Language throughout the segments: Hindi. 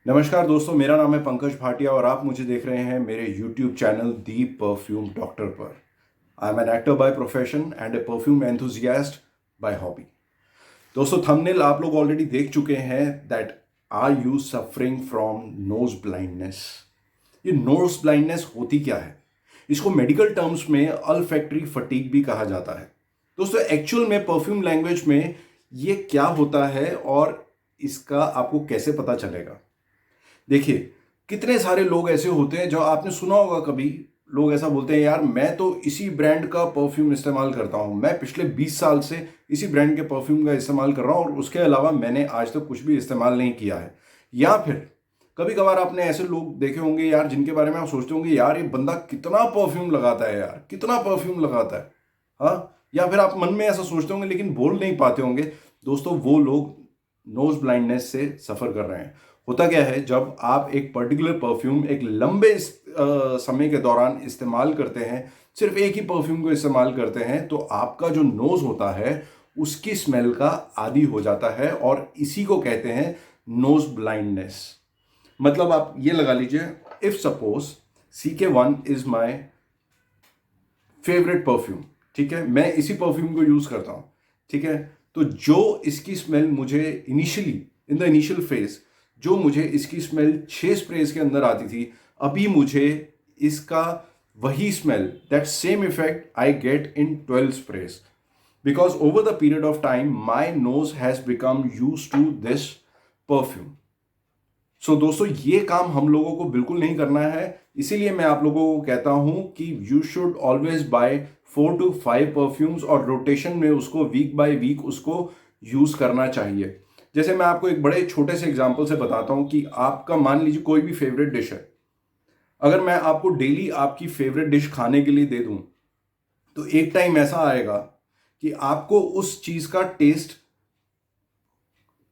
नमस्कार दोस्तों, मेरा नाम है पंकज भाटिया और आप मुझे देख रहे हैं मेरे YouTube channel the perfume doctor पर। I am an actor by profession and a perfume enthusiast by hobby. दोस्तों, थंबनेल आप लोग ऑलरेडी देख चुके हैं that are you suffering from nose blindness. ये नोज ब्लाइंडनेस होती क्या है? इसको मेडिकल टर्म्स में अल्फैक्टरी फटीग भी कहा जाता है। दोस्तों, एक्चुअल में परफ्यूम लैंग्वेज में ये क्या होता है और इसका आपको कैसे पता चलेगा? देखिए, कितने सारे लोग ऐसे होते हैं जो आपने सुना होगा कभी। लोग ऐसा बोलते हैं, यार मैं तो इसी ब्रांड का परफ्यूम इस्तेमाल करता हूं, मैं पिछले 20 साल से इसी ब्रांड के परफ्यूम का इस्तेमाल कर रहा हूं और उसके अलावा मैंने आज तक कुछ भी इस्तेमाल नहीं किया है। या फिर कभी कभार आपने ऐसे लोग देखे होंगे यार, जिनके बारे में आप सोचते होंगे, यार ये बंदा कितना परफ्यूम लगाता है, यार कितना परफ्यूम लगाता है। हाँ, या फिर आप मन में ऐसा सोचते होंगे लेकिन बोल नहीं पाते होंगे। दोस्तों, वो लोग नोज ब्लाइंडनेस से सफर कर रहे हैं। होता क्या है, जब आप एक पर्टिकुलर परफ्यूम एक लंबे समय के दौरान इस्तेमाल करते हैं, सिर्फ एक ही परफ्यूम को इस्तेमाल करते हैं, तो आपका जो नोज होता है उसकी स्मेल का आदी हो जाता है और इसी को कहते हैं नोज ब्लाइंडनेस। मतलब आप ये लगा लीजिए, if suppose CK1 is my favourite perfume, ठीक है, मैं इसी परफ्यूम को यूज करता हूं, ठीक है। तो जो इसकी स्मेल मुझे initially in the initial phase, जो मुझे इसकी स्मेल 6 स्प्रेज के अंदर आती थी, अभी मुझे इसका वही smell, that same effect I get in 12 sprays, because over the period of time my nose has become used to this perfume. So दोस्तों, ये काम हम लोगों को बिल्कुल नहीं करना है। इसीलिए मैं आप लोगों को कहता हूं कि you should always buy 4 to 5 perfumes और रोटेशन में उसको वीक बाय वीक उसको यूज करना चाहिए। जैसे मैं आपको एक बड़े छोटे से एग्जांपल से बताता हूं कि आपका मान लीजिए कोई भी फेवरेट डिश है। अगर मैं आपको डेली आपकी फेवरेट डिश खाने के लिए दे दूं, तो एक टाइम ऐसा आएगा कि आपको उस चीज का टेस्ट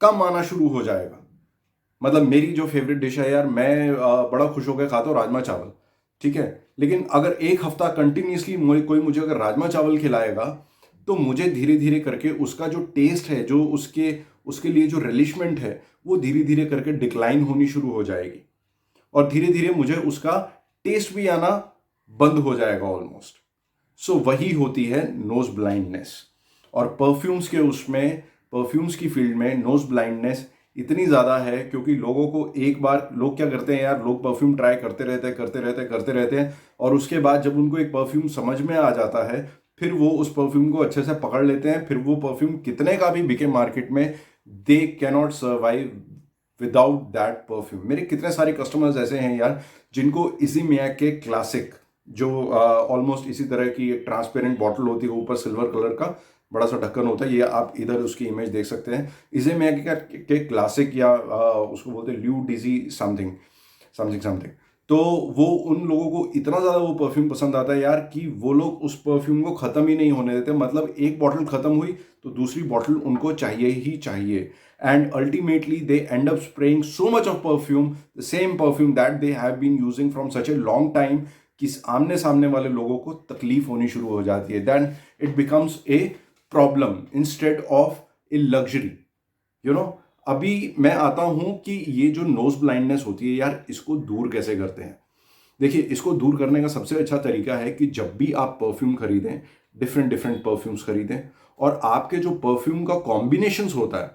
कम आना शुरू हो जाएगा। मतलब मेरी जो फेवरेट डिश है यार, मैं बड़ा खुश होकर खाता हूँ राजमा चावल, ठीक है। लेकिन अगर एक हफ्ता कंटिन्यूसली कोई मुझे अगर राजमा चावल खिलाएगा, तो मुझे धीरे धीरे करके उसका जो टेस्ट है, जो उसके उसके लिए जो रिलिशमेंट है, वो धीरे धीरे करके डिक्लाइन होनी शुरू हो जाएगी और धीरे धीरे मुझे उसका टेस्ट भी आना बंद हो जाएगा ऑलमोस्ट। सो वही होती है नोज ब्लाइंडनेस। और परफ्यूम्स की फील्ड में नोज ब्लाइंडनेस इतनी ज़्यादा है क्योंकि लोगों को एक बार, लोग क्या करते हैं यार, लोग परफ्यूम ट्राई करते रहते हैं और उसके बाद जब उनको एक परफ्यूम समझ में आ जाता है, फिर वो उस परफ्यूम को अच्छे से पकड़ लेते हैं। फिर वो परफ्यूम कितने का भी बिके मार्केट में, they cannot survive without that perfume. मेरे कितने सारे कस्टमर्स ऐसे हैं यार, जिनको इसी मियाक के क्लासिक, जो ऑलमोस्ट इसी तरह की एक ट्रांसपेरेंट बॉटल होती है, ऊपर सिल्वर कलर का बड़ा सा ढक्कन होता है, ये आप इधर उसकी इमेज देख सकते हैं, इसे मियाक के क्लासिक, या उसको बोलते हैं ल्यू डिजी समथिंग समथिंग समथिंग। तो वो उन लोगों को इतना ज़्यादा वो परफ्यूम पसंद आता है यार, कि वो लोग उस परफ्यूम को ख़त्म ही नहीं होने देते। मतलब एक बॉटल ख़त्म हुई तो दूसरी बॉटल उनको चाहिए ही चाहिए। And ultimately they end up spraying so much of perfume, the same perfume that they have been using from such a long time, कि आमने सामने वाले लोगों को तकलीफ होनी शुरू हो जाती है। Then it becomes a problem instead of a luxury, you know. अभी मैं आता हूं कि ये जो नोज ब्लाइंडनेस होती है यार, इसको दूर कैसे करते हैं। देखिए, इसको दूर करने का सबसे अच्छा तरीका है कि जब भी आप परफ्यूम खरीदें, डिफरेंट डिफरेंट परफ्यूम्स खरीदें और आपके जो परफ्यूम का कॉम्बिनेशंस होता है,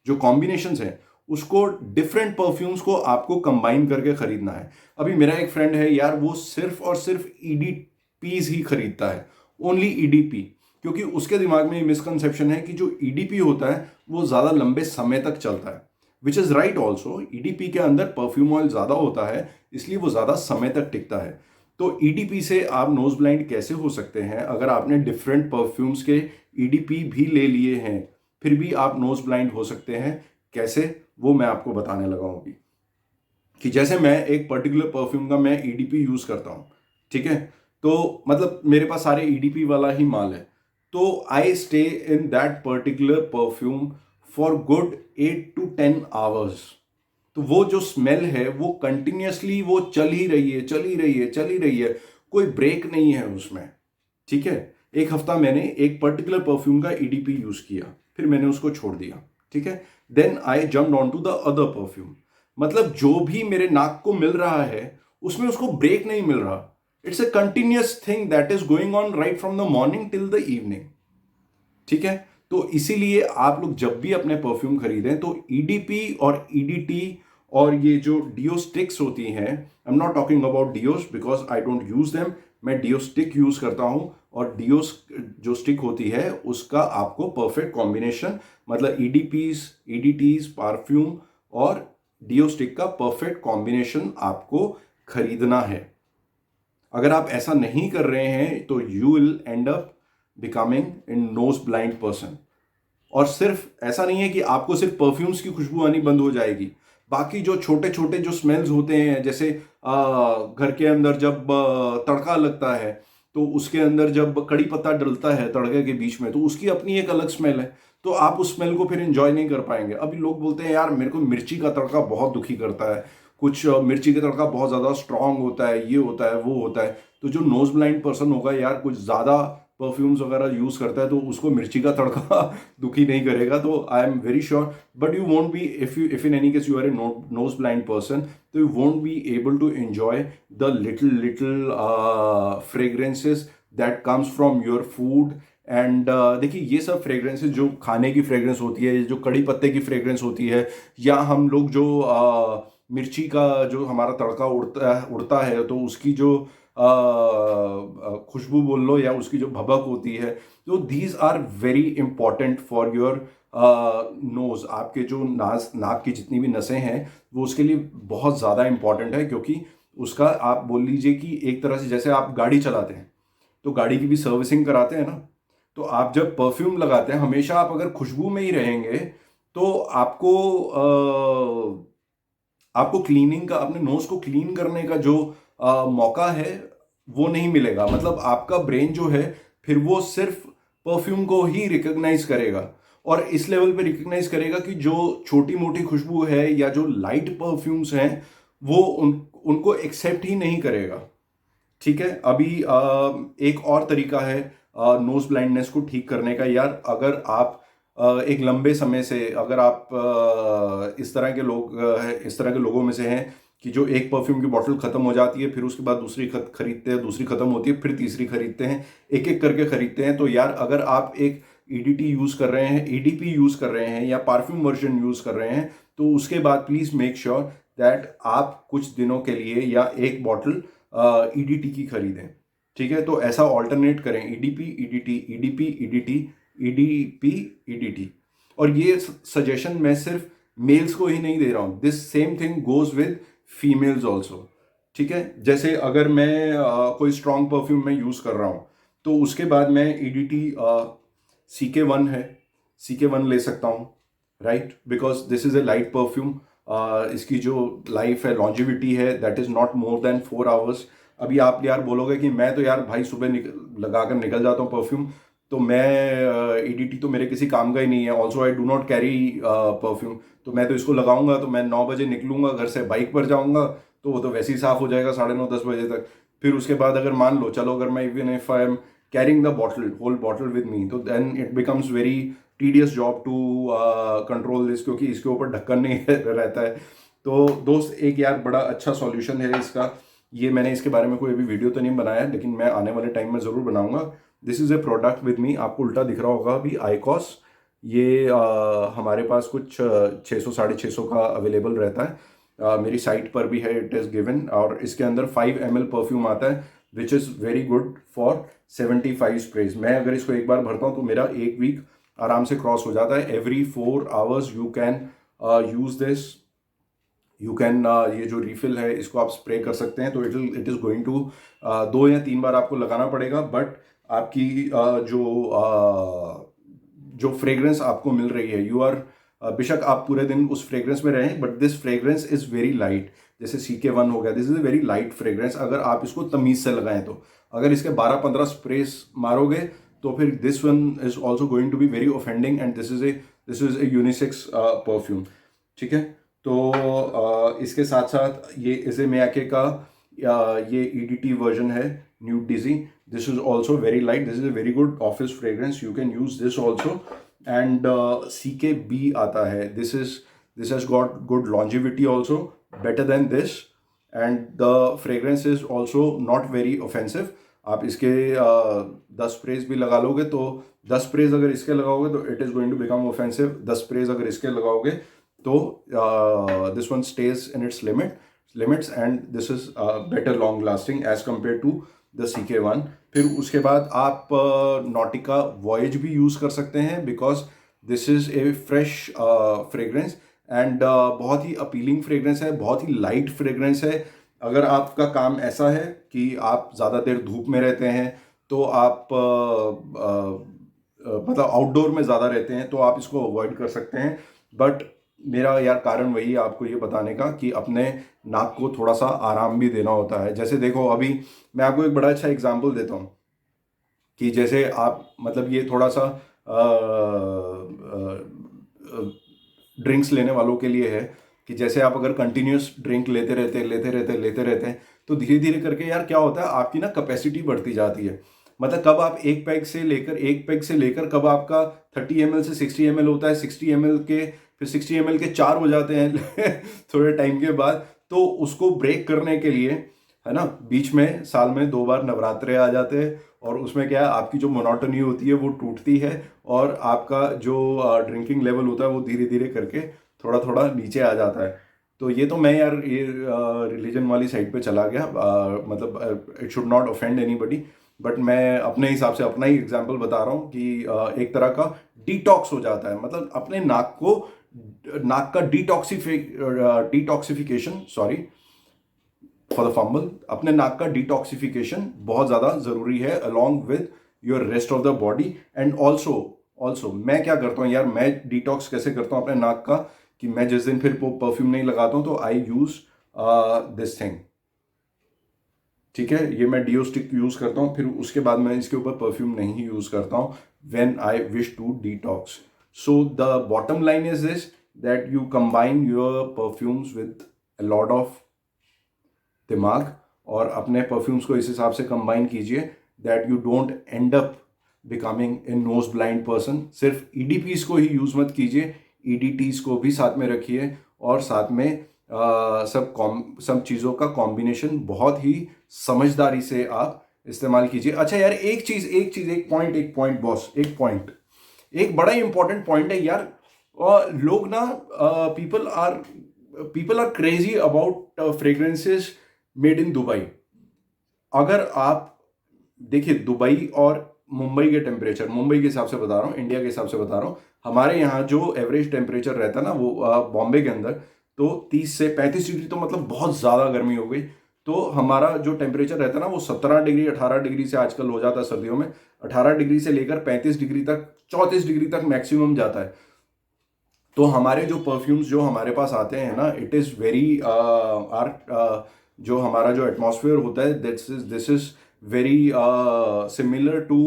जो कॉम्बिनेशंस है, उसको डिफरेंट परफ्यूम्स को आपको कंबाइन करके खरीदना है। अभी मेरा एक फ्रेंड है यार, वो सिर्फ और सिर्फ ईडीपीज ही खरीदता है, ओनली ईडीपी। क्योंकि उसके दिमाग में मिसकंसेप्शन है कि जो ईडीपी होता है वो ज़्यादा लंबे समय तक चलता है, which is right also. EDP के अंदर परफ्यूम ऑयल ज़्यादा होता है, इसलिए वो ज़्यादा समय तक टिकता है। तो ईडीपी से आप नोज ब्लाइंड कैसे हो सकते हैं? अगर आपने डिफरेंट परफ्यूम्स के ईडीपी भी ले लिए हैं, फिर भी आप नोज ब्लाइंड हो सकते हैं। कैसे, वो मैं आपको बताने लगा हूं अभी। कि जैसे मैं एक पर्टिकुलर परफ्यूम का मैं ईडीपी यूज करता हूं, ठीक है। तो मतलब मेरे पास सारे ईडीपी वाला ही माल है, तो I stay in that particular perfume for good 8 to 10 hours. तो वो जो स्मेल है वो कंटिन्यूसली वो चल ही रही है, चल ही रही है, चल ही रही है, कोई ब्रेक नहीं है उसमें, ठीक है। एक हफ्ता मैंने एक पर्टिकुलर परफ्यूम का ईडीपी यूज किया, फिर मैंने उसको छोड़ दिया, ठीक है। Then I jump on to the other perfume. मतलब जो भी मेरे नाक को मिल रहा है उसमें उसको ब्रेक नहीं मिल रहा। It's a continuous thing that is going on right from the morning till the evening. ठीक है, तो इसीलिए आप लोग जब भी अपने परफ्यूम खरीदें तो ईडीपी और ईडीटी और ये जो डिओ स्टिक्स होती हैं, I am not talking about deos because I don't use them, मैं डिओ स्टिक यूज करता हूं, और डिओ जो स्टिक होती है उसका आपको परफेक्ट कॉम्बिनेशन, मतलब ईडीपीज, ईडीटीज, परफ्यूम और डिओ स्टिक का परफेक्ट कॉम्बिनेशन आपको खरीदना है। अगर आप ऐसा नहीं कर रहे हैं तो you will end up becoming in knows blind person. और सिर्फ ऐसा नहीं है कि आपको सिर्फ परफ्यूम्स की खुशबू आनी बंद हो जाएगी, बाकी जो छोटे छोटे जो स्मेल्स होते हैं, जैसे घर के अंदर जब तड़का लगता है तो उसके अंदर जब कड़ी पत्ता डलता है तड़के के बीच में तो उसकी अपनी एक अलग स्मेल है, तो आप उस स्मेल को फिर एंजॉय नहीं कर पाएंगे। अभी लोग बोलते हैं यार मेरे को मिर्ची का तड़का बहुत दुखी करता है, कुछ मिर्ची का तड़का बहुत ज़्यादा स्ट्रांग होता है, ये होता है, वो होता है। तो जो नोज ब्लाइंड पर्सन होगा यार, कुछ ज़्यादा परफ्यूम्स वगैरह यूज करता है तो उसको मिर्ची का तड़का दुखी नहीं करेगा। तो I am very sure, but you won't be, if in any case you are a nose blind person, तो you won't be able to enjoy the little fragrances that comes from your food. And देखिए, ये सब फ्रेग्रेंसेस जो खाने की फ्रेग्रेंस होती है, जो कड़ी पत्ते की फ्रेग्रेंस होती है, या हम लोग जो मिर्ची का जो हमारा तड़का उड़ता है तो उसकी जो खुशबू बोल लो या उसकी जो भभक होती है, तो these are very important for your nose. आपके जो नाक की जितनी भी नसें हैं वो उसके लिए बहुत ज़्यादा इंपॉर्टेंट है, क्योंकि उसका आप बोल लीजिए कि एक तरह से जैसे आप गाड़ी चलाते हैं तो गाड़ी की भी सर्विसिंग कराते हैं ना, तो आप जब परफ्यूम लगाते हैं हमेशा आप अगर खुशबू में ही रहेंगे तो आपको क्लीनिंग का, अपने नोज को क्लीन करने का जो मौका है वो नहीं मिलेगा। मतलब आपका ब्रेन जो है फिर वो सिर्फ परफ्यूम को ही रिकॉग्नाइज करेगा, और इस लेवल पे रिकॉग्नाइज करेगा कि जो छोटी मोटी खुशबू है या जो लाइट परफ्यूम्स हैं वो उनको एक्सेप्ट ही नहीं करेगा। ठीक है, अभी एक और तरीका है नोज ब्लाइंडनेस को ठीक करने का। यार अगर आप एक लंबे समय से, अगर आप इस तरह के लोग इस तरह के लोगों में से हैं कि जो एक परफ्यूम की बोतल खत्म हो जाती है, फिर उसके बाद दूसरी खरीदते हैं, दूसरी खत्म होती है, फिर तीसरी खरीदते हैं, एक एक करके खरीदते हैं, तो यार अगर आप एक ईडीटी यूज कर रहे हैं, ईडीपी यूज कर रहे हैं या परफ्यूम वर्जन यूज कर रहे हैं, तो उसके बाद प्लीज मेक श्योर दैट आप कुछ दिनों के लिए या एक बॉटल ईडीटी की खरीदें। ठीक है, तो ऐसा ऑल्टरनेट करें, EDP EDT, EDP EDT, EDP EDT. और ये सजेशन मैं सिर्फ मेल्स को ही नहीं दे रहा हूं, this same thing goes with females also. ठीक है, जैसे अगर मैं कोई स्ट्रॉन्ग परफ्यूम में यूज कर रहा हूं तो उसके बाद मैं ईडीटी CK1 है, CK1 ले सकता हूं, right, because this is A light perfume. इसकी जो लाइफ है, लॉन्जिविटी है, that is not more than 4 hours. अभी आप यार बोलोगे कि मैं तो यार भाई सुबह लगा कर निकल जाता हूँ परफ्यूम, तो मैं ईडीटी तो मेरे किसी काम का ही नहीं है, also I do not carry perfume, तो मैं तो इसको लगाऊंगा तो मैं 9 बजे निकलूंगा घर से, बाइक पर जाऊंगा तो वो तो वैसे ही साफ हो जाएगा 9:30-10 बजे तक। फिर उसके बाद अगर मान लो, चलो अगर मैं even if I am carrying the bottle, whole bottle with me, तो then it becomes very tedious job to control this, क्योंकि इसके ऊपर ढक्कन नहीं रहता है। तो दोस्त, एक यार बड़ा अच्छा सॉल्यूशन है इसका, ये मैंने इसके बारे में कोई अभी वीडियो तो नहीं बनाया, लेकिन मैं आने वाले टाइम में ज़रूर बनाऊंगा। This is a product with me, आपको उल्टा दिख रहा होगा अभी, आईकॉस। ये हमारे पास कुछ 600 650 का अवेलेबल रहता है, मेरी साइट पर भी है, इट इज़ गिवन। और इसके अंदर 5 ml परफ्यूम आता है which is very good for 75 sprays. मैं अगर इसको एक बार भरता हूँ तो मेरा एक वीक आराम से क्रॉस हो जाता है। Every 4 hours you can use this, you can, ये जो रिफिल है इसको आप स्प्रे कर सकते हैं। तो इट इज़ गोइंग टू 2 या 3 बार आपको लगाना पड़ेगा, बट आपकी जो फ्रेग्रेंस आपको मिल रही है, यू आर, बेशक आप पूरे दिन उस फ्रेग्रेंस में रहें, but this fragrance is very light. जैसे CK1 हो गया, this is a very light fragrance अगर आप इसको तमीज़ से लगाएं तो। अगर इसके 12-15 स्प्रेस मारोगे तो फिर this one is also going to be very offending, and this is a unisex perfume. ठीक है, तो इसके साथ साथ ये इसे मियाके का ये ईडीटी वर्जन है, न्यूड डिजी। This is also very light, this is a very good office fragrance, you can use this also. And CKB आता है, this This has got good longevity also, better than this, and the fragrance is also not very offensive. आप इसके 10 स्प्रेज भी लगा लोगे तो 10 स्प्रेज अगर इसके लगाओगे तो it is going to become offensive. 10 sprays अगर इसके लगाओगे तो this one stays in its limits and this is better long lasting as compare to the CK1. फिर उसके बाद आप नॉटिका वॉयज भी यूज़ कर सकते हैं because this is a fresh fragrance and बहुत ही अपीलिंग फ्रेग्रेंस है, बहुत ही लाइट फ्रेग्रेंस है. अगर आपका काम ऐसा है कि आप ज़्यादा देर धूप में रहते हैं तो आप मतलब आउटडोर में ज़्यादा रहते हैं तो आप इसको अवॉइड कर सकते हैं. बट मेरा यार कारण वही है आपको ये बताने का कि अपने नाक को थोड़ा सा आराम भी देना होता है. जैसे देखो अभी मैं आपको एक बड़ा अच्छा एग्जांपल देता हूँ कि जैसे आप मतलब ये थोड़ा सा ड्रिंक्स लेने वालों के लिए है कि जैसे आप अगर कंटिन्यूस ड्रिंक लेते रहते हैं तो धीरे धीरे करके यार क्या होता है आपकी ना कैपेसिटी बढ़ती जाती है. मतलब कब आप एक पैक से लेकर कब आपका 30 ml से 60 ml होता है, 60 ml के फिर 60 ml के 4 हो जाते हैं थोड़े टाइम के बाद. तो उसको ब्रेक करने के लिए है ना, बीच में साल में 2 बार नवरात्रे आ जाते हैं और उसमें क्या है आपकी जो मोनोटोनी होती है वो टूटती है और आपका जो ड्रिंकिंग लेवल होता है वो धीरे धीरे करके थोड़ा थोड़ा नीचे आ जाता है. तो ये तो मैं यार ये रिलीजन वाली साइड पे चला गया, मतलब it should not offend anybody, but मैं अपने हिसाब से अपना ही एग्जांपल बता रहा हूँ कि एक तरह का डिटॉक्स हो जाता है. मतलब अपने नाक का detoxification, sorry for the fumble, अपने नाक का डिटॉक्सिफिकेशन बहुत ज़्यादा ज़रूरी है along with your rest of the body. And also मैं क्या करता हूँ यार, मैं डिटॉक्स कैसे करता हूँ अपने नाक का कि मैं जिस दिन फिर परफ्यूम नहीं लगाता हूँ तो आई यूज़ दिस थिंग. ठीक है, ये मैं डिओ स्टिक यूज़ करता हूँ, फिर उसके बाद मैं इसके ऊपर परफ्यूम नहीं यूज़ करता हूँ when I wish to detox. So the bottom line is this that you combine your perfumes with a lot of दिमाग और अपने परफ्यूम्स को इस हिसाब से कंबाइन कीजिए that you don't end up becoming a nose blind person. सिर्फ EDPs को ही यूज़ मत कीजिए, EDTs को भी साथ में रखिए और साथ में सब चीज़ों का कॉम्बिनेशन बहुत ही समझदारी से आप इस्तेमाल कीजिए. अच्छा यार एक पॉइंट बॉस, एक बड़ा इंपॉर्टेंट पॉइंट है यार. लोग ना people are crazy about fragrances made in Dubai. अगर आप देखिए दुबई और मुंबई के टेम्परेचर, मुंबई के हिसाब से बता रहा हूँ, इंडिया के हिसाब से बता रहा हूँ, हमारे यहाँ जो एवरेज टेम्परेचर रहता है ना वो बॉम्बे के अंदर तो 30 से 35 डिग्री, तो मतलब बहुत ज़्यादा गर्मी हो गई. तो हमारा जो टेम्परेचर रहता है ना वो 17 डिग्री 18 डिग्री से आजकल हो जाता है सर्दियों में. 18 डिग्री से लेकर 35 डिग्री तक, 34 डिग्री तक मैक्सिमम जाता है. तो हमारे जो परफ्यूम्स जो हमारे पास आते हैं ना, इट इज़ वेरी जो हमारा जो एटमॉस्फेयर होता है this is very similar to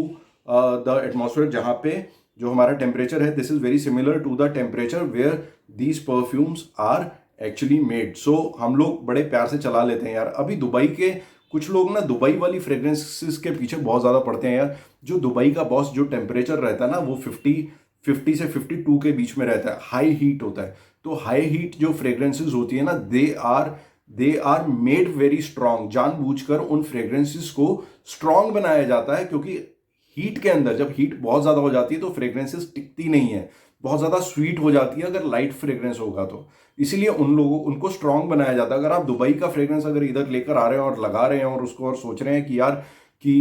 the atmosphere जहाँ पे जो हमारा टेम्परेचर है, this is very similar to the temperature where these perfumes are actually made. So हम लोग बड़े प्यार से चला लेते हैं यार. अभी दुबई के कुछ लोग ना दुबई वाली फ्रेग्रेंसेस के पीछे बहुत ज़्यादा पड़ते हैं यार. जो दुबई का बॉस जो टेम्परेचर रहता है ना वो 50 से 52 के बीच में रहता है, हाई हीट होता है. तो हाई हीट जो फ्रेग्रेंसेस होती है ना they are made very strong. जानबूझकर उन फ्रेग्रेंसेस को स्ट्रांग बनाया जाता है क्योंकि हीट के अंदर जब हीट बहुत ज़्यादा हो जाती है तो फ्रेग्रेंसेस टिकती नहीं है, बहुत ज़्यादा स्वीट हो जाती है अगर लाइट फ्रेग्रेंस होगा तो. इसीलिए उनको स्ट्रांग बनाया जाता है. अगर आप दुबई का फ्रेग्रेंस अगर इधर लेकर आ रहे हैं और लगा रहे हैं और उसको और सोच रहे हैं कि यार कि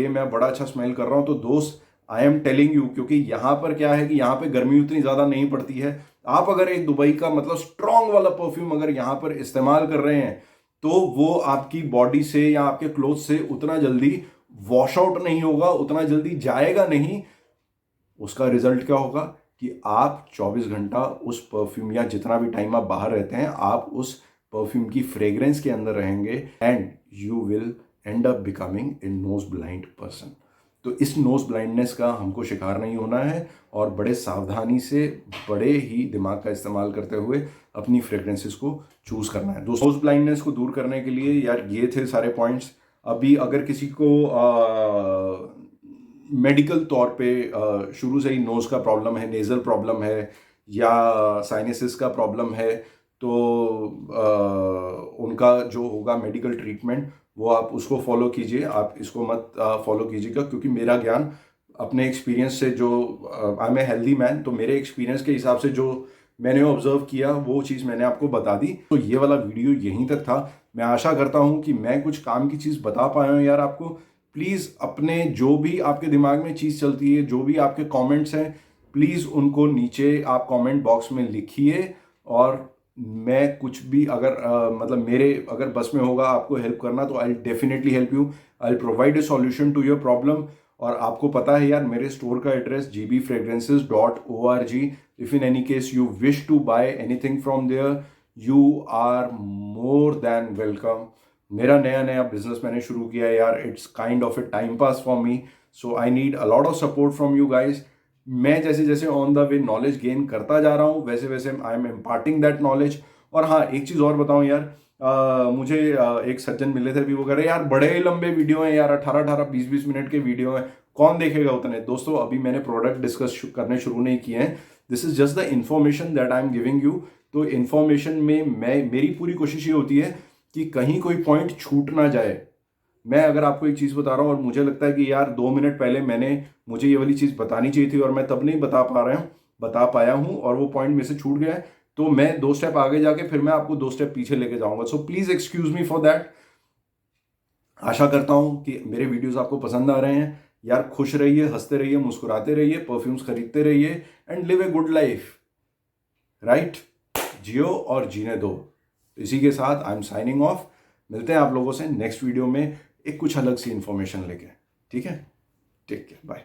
ये मैं बड़ा अच्छा स्मेल कर रहा हूँ, तो दोस्त आई एम टेलिंग यू, क्योंकि यहाँ पर क्या है कि यहाँ पे गर्मी उतनी ज़्यादा नहीं पड़ती है. आप अगर एक दुबई का मतलब स्ट्रांग वाला परफ्यूम अगर यहाँ पर इस्तेमाल कर रहे हैं तो वो आपकी बॉडी से या आपके क्लोथ से उतना जल्दी वॉश आउट नहीं होगा, उतना जल्दी जाएगा नहीं. उसका रिजल्ट क्या होगा कि आप 24 घंटा उस परफ्यूम या जितना भी टाइम आप बाहर रहते हैं आप उस परफ्यूम की फ्रेग्रेंस के अंदर रहेंगे and you will end up becoming a nose blind person. तो इस नोज ब्लाइंडनेस का हमको शिकार नहीं होना है और बड़े सावधानी से बड़े ही दिमाग का इस्तेमाल करते हुए अपनी फ्रेग्रेंसेस को चूज करना है. दोस्तों नोज ब्लाइंडनेस को दूर करने के लिए यार ये थे सारे पॉइंट्स. अभी अगर किसी को मेडिकल तौर पे शुरू से ही नोज़ का प्रॉब्लम है, नेज़ल प्रॉब्लम है या साइनसिस का प्रॉब्लम है तो उनका जो होगा मेडिकल ट्रीटमेंट वो आप उसको फॉलो कीजिए, आप इसको मत फॉलो कीजिएगा, क्योंकि मेरा ज्ञान अपने एक्सपीरियंस से जो I am a healthy man, तो मेरे एक्सपीरियंस के हिसाब से जो मैंने ऑब्जर्व किया वो चीज़ मैंने आपको बता दी। तो ये वाला वीडियो यहीं तक था। मैं आशा करता हूँ कि मैं कुछ काम की चीज़ बता पाया हूँ यार आपको। प्लीज़ अपने जो भी आपके दिमाग में चीज़ चलती है, जो भी आपके कमेंट्स हैं, प्लीज़ उनको नीचे आप कमेंट बॉक्स में लिखिए। और मैं कुछ भी अगर मतलब मेरे अगर बस में होगा आपको हेल्प करना, तो I definitely help you, I provide a solution to your problem. और आपको पता है यार मेरे स्टोर का address gbfragrances.org। If in any case you wish to buy anything from there, you are more than welcome. मेरा नया नया बिजनेस मैंने शुरू किया है यार, it's kind of a time pass for me, so I need a lot of support from you guys. मैं जैसे जैसे on the way knowledge gain करता जा रहा हूँ, वैसे वैसे I am imparting that knowledge. और हाँ, एक चीज़ और बताऊँ यार, मुझे एक सज्जन मिले थे, भी वो कह रहे यार बड़े लंबे वीडियो हैं यार, 18-18 20-20 मिनट के वीडियो हैं, कौन देखेगा उतने। दोस्तों अभी मैंने प्रोडक्ट डिस्कस करने शुरू नहीं किए हैं, this is just the information that I am giving you. तो इन्फॉर्मेशन में मेरी पूरी कोशिश ये होती है कि कहीं कोई पॉइंट छूट ना जाए। मैं अगर आपको एक चीज़ बता रहा हूँ और मुझे लगता है कि यार 2 मिनट पहले मुझे ये वाली चीज़ बतानी चाहिए थी और मैं तब नहीं बता पाया हूँ और वो पॉइंट मेरे से छूट गया है, तो मैं 2 स्टेप आगे जाके फिर मैं आपको 2 स्टेप पीछे लेके जाऊंगा। So please excuse me for that. आशा करता हूँ कि मेरे वीडियोस आपको पसंद आ रहे हैं यार। खुश रहिए, हंसते रहिए, मुस्कुराते रहिए, परफ्यूम्स खरीदते रहिए and live a good life, right. जियो और जीने दो। इसी के साथ आई एम साइनिंग ऑफ। मिलते हैं आप लोगों से नेक्स्ट वीडियो में एक कुछ अलग सी इंफॉर्मेशन लेके। ठीक है, टेक केयर, बाय।